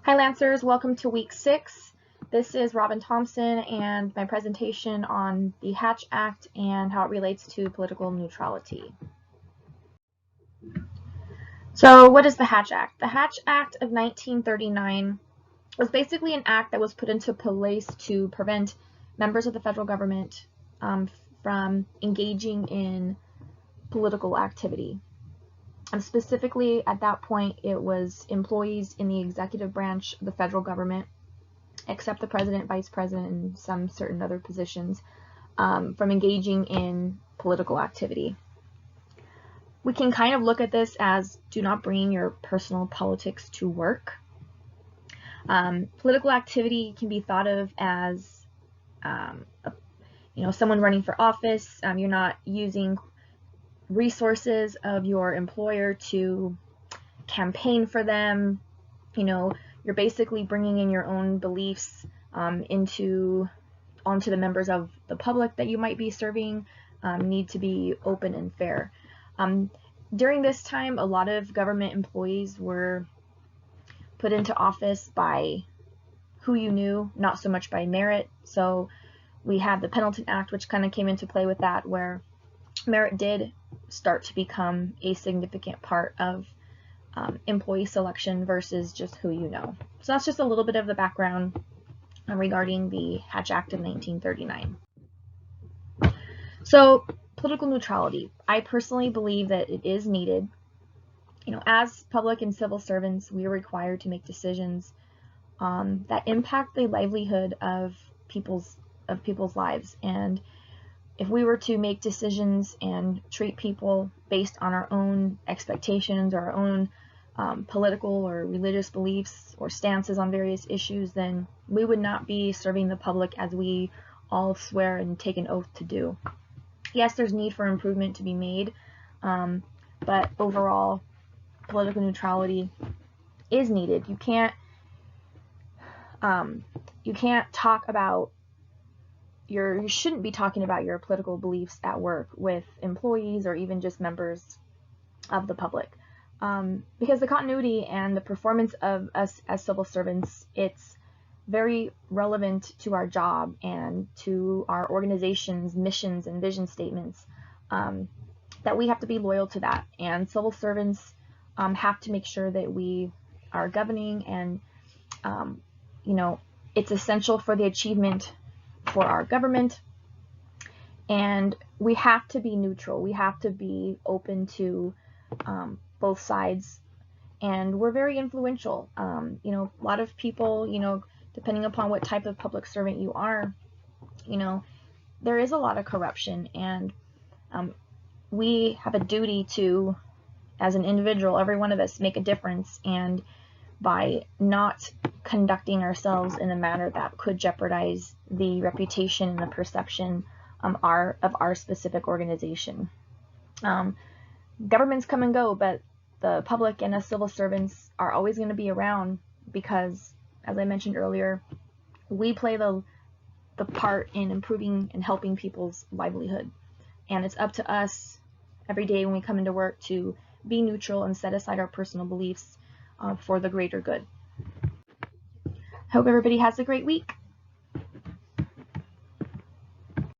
Hi Lancers, welcome to week 6. This is Robin Thompson and my presentation on the Hatch Act and how it relates to political neutrality. So what is the Hatch Act? The Hatch Act of 1939 was basically an act that was put into place to prevent members of the federal government from engaging in political activity. Specifically, at that point, it was employees in the executive branch of the federal government, except the president, vice president, and some certain other positions, from engaging in political activity. We can kind of look at this as do not bring your personal politics to work. Political activity can be thought of as someone running for office. You're not using resources of your employer to campaign for them. You're basically bringing in your own beliefs onto the members of the public that you might be serving. Need to be open and fair. During this time, a lot of government employees were put into office by who you knew, not so much by merit. So we have the Pendleton Act, which kind of came into play with that, where merit did start to become a significant part of employee selection versus just who you know. So that's just a little bit of the background regarding the Hatch Act of 1939. So political neutrality. I personally believe that it is needed. As public and civil servants, we are required to make decisions that impact the livelihood of people's lives. And if we were to make decisions and treat people based on our own expectations or our own political or religious beliefs or stances on various issues, then we would not be serving the public as we all swear and take an oath to do. Yes, there's need for improvement to be made, but overall, political neutrality is needed. You can't talk about you shouldn't be talking about your political beliefs at work with employees or even just members of the public, because the continuity and the performance of us as civil servants, it's very relevant to our job and to our organization's missions and vision statements, that we have to be loyal to that. And civil servants have to make sure that we are governing, and it's essential for the achievement for our government, and we have to be neutral. We have to be open to both sides, and we're very influential. A lot of people, depending upon what type of public servant you are, there is a lot of corruption, and we have a duty to, as an individual, every one of us, make a difference, and by not conducting ourselves in a manner that could jeopardize the reputation and the perception of our specific organization. Governments come and go, but the public and us civil servants are always going to be around because, as I mentioned earlier, we play the part in improving and helping people's livelihood. And it's up to us every day when we come into work to be neutral and set aside our personal beliefs for the greater good. Hope everybody has a great week.